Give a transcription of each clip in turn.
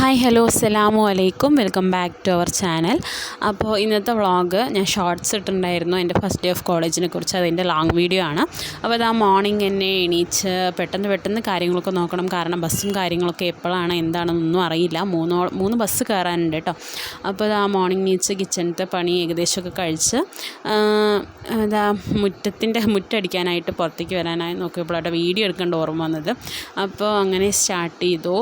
Hi hello അസ്സലാമു അലൈക്കും welcome back to our channel. അപ്പോൾ ഇന്നത്തെ വ്ളോഗ് ഞാൻ ഷോർട്സ് ഇട്ടിട്ടുണ്ടായിരുന്നു എൻ്റെ ഫസ്റ്റ് ഡേ ഓഫ് കോളേജിനെ കുറിച്ച്. അതിൻ്റെ ലോങ് വീഡിയോ ആണ്. അപ്പോൾ അത് മോർണിംഗ് എന്നെ എണീച്ച് പെട്ടെന്ന് കാര്യങ്ങളൊക്കെ നോക്കണം. കാരണം ബസ്സും കാര്യങ്ങളൊക്കെ എപ്പോഴാണ് എന്താണെന്നൊന്നും അറിയില്ല. മൂന്ന് ബസ് കയറാനുണ്ട് കേട്ടോ. അപ്പോൾ ആ മോർണിംഗ് എണീച്ച് കിച്ചണത്തെ പണി ഏകദേശമൊക്കെ കഴിച്ച് മുറ്റടിക്കാനായിട്ട് പുറത്തേക്ക് വരാനായി നോക്കിയപ്പോഴായിട്ട് വീഡിയോ എടുക്കേണ്ട ഓർമ്മ വന്നത്. അപ്പോൾ അങ്ങനെ സ്റ്റാർട്ട് ചെയ്തു.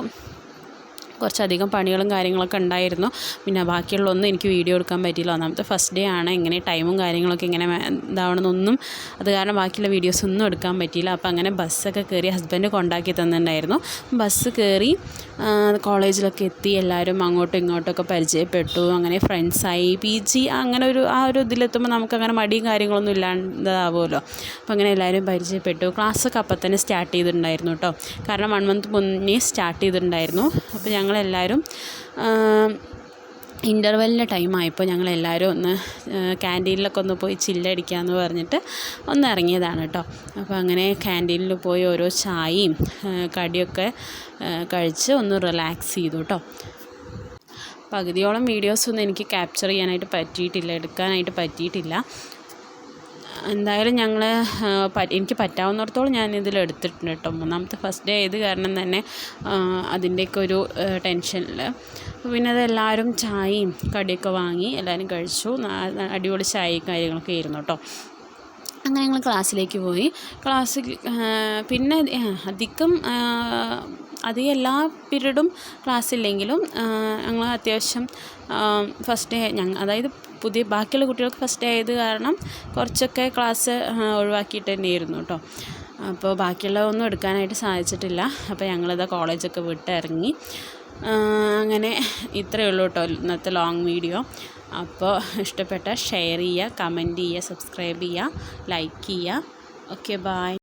കുറച്ചധികം പണികളും കാര്യങ്ങളൊക്കെ ഉണ്ടായിരുന്നു. പിന്നെ ബാക്കിയുള്ളതൊന്നും എനിക്ക് വീഡിയോ എടുക്കാൻ പറ്റിയില്ല. ഒന്നാമത്തെ ഫസ്റ്റ് ഡേ ആണ്. എങ്ങനെ ടൈമും കാര്യങ്ങളൊക്കെ ഇങ്ങനെ ഇതാവണമെന്നൊന്നും അത് കാരണം ബാക്കിയുള്ള വീഡിയോസൊന്നും എടുക്കാൻ പറ്റിയില്ല. അപ്പോൾ അങ്ങനെ ബസ്സൊക്കെ കയറി ഹസ്ബൻഡ് കൊണ്ടാക്കി തന്നിട്ടുണ്ടായിരുന്നു. ബസ് കയറി കോളേജിലൊക്കെ എത്തി. എല്ലാവരും അങ്ങോട്ടും ഇങ്ങോട്ടൊക്കെ പരിചയപ്പെട്ടു. അങ്ങനെ ഫ്രണ്ട്സായി. PG അങ്ങനെ ആ ഒരു ഇതിലെത്തുമ്പോൾ നമുക്കങ്ങനെ മടിയും കാര്യങ്ങളൊന്നും ഇല്ലാതാവുമല്ലോ. അപ്പോൾ അങ്ങനെ എല്ലാവരും പരിചയപ്പെട്ടു. ക്ലാസ്സൊക്കെ അപ്പം തന്നെ സ്റ്റാർട്ട് ചെയ്തിട്ടുണ്ടായിരുന്നു കേട്ടോ. കാരണം 1 month മുന്നേ സ്റ്റാർട്ട് ചെയ്തിട്ടുണ്ടായിരുന്നു. അപ്പോൾ ഞങ്ങളെല്ലാവരും ഇൻ്റർവെല്ലിൻ്റെ ടൈമായപ്പോൾ ഞങ്ങളെല്ലാവരും ഒന്ന് ക്യാൻറ്റീനിലൊക്കെ ഒന്ന് പോയി ചില്ലടിക്കാമെന്ന് പറഞ്ഞിട്ട് ഒന്ന് ഇറങ്ങിയതാണ് കേട്ടോ. അപ്പോൾ അങ്ങനെ ക്യാൻറ്റീനിൽ പോയി ഓരോ ചായയും കടിയൊക്കെ കഴിച്ച് ഒന്ന് റിലാക്സ് ചെയ്തു കേട്ടോ. പകുതിയോളം വീഡിയോസൊന്നും എനിക്ക് ക്യാപ്ചർ ചെയ്യാനായിട്ട് പറ്റിയിട്ടില്ല, എടുക്കാനായിട്ട് പറ്റിയിട്ടില്ല. എന്തായാലും എനിക്ക് പറ്റാവുന്നിടത്തോളം ഞാൻ ഇതിലെടുത്തിട്ടുണ്ട് കേട്ടോ. മൂന്നാമത്തെ ഫസ്റ്റ് ഡേ ആയത് കാരണം തന്നെ അതിൻ്റെയൊക്കെ ഒരു ടെൻഷനിൽ പിന്നെ അതെല്ലാവരും ചായയും കടിയൊക്കെ വാങ്ങി എല്ലാവരും കഴിച്ചു. അടിപൊളി ചായയും കാര്യങ്ങളൊക്കെ ആയിരുന്നു കേട്ടോ. അങ്ങനെ ഞങ്ങൾ ക്ലാസ്സിലേക്ക് പോയി. ക്ലാസ്സിൽ പിന്നെ അധികം എല്ലാ പീരീഡും ക്ലാസ്സില്ലെങ്കിലും ഞങ്ങൾ അത്യാവശ്യം ഫസ്റ്റ് ഡേ അതായത് ബാക്കിയുള്ള കുട്ടികൾക്ക് ഫസ്റ്റ് ഡേ ആയത് കാരണം കുറച്ചൊക്കെ ക്ലാസ് ഒഴിവാക്കിയിട്ട് തന്നെയായിരുന്നു കേട്ടോ. അപ്പോൾ ബാക്കിയുള്ളതൊന്നും എടുക്കാനായിട്ട് സാധിച്ചിട്ടില്ല. അപ്പോൾ ഞങ്ങളിതാ കോളേജൊക്കെ വിട്ടിറങ്ങി. അങ്ങനെ ഇത്രയേ ഉള്ളൂ കേട്ടോ ഇന്നത്തെ ലോങ് വീഡിയോ. അപ്പോൾ ഇഷ്ടപ്പെട്ട ഷെയർ ചെയ്യുക, കമൻറ്റ് ചെയ്യുക, സബ്സ്ക്രൈബ് ചെയ്യുക, ലൈക്ക് ചെയ്യുക. Okay, by.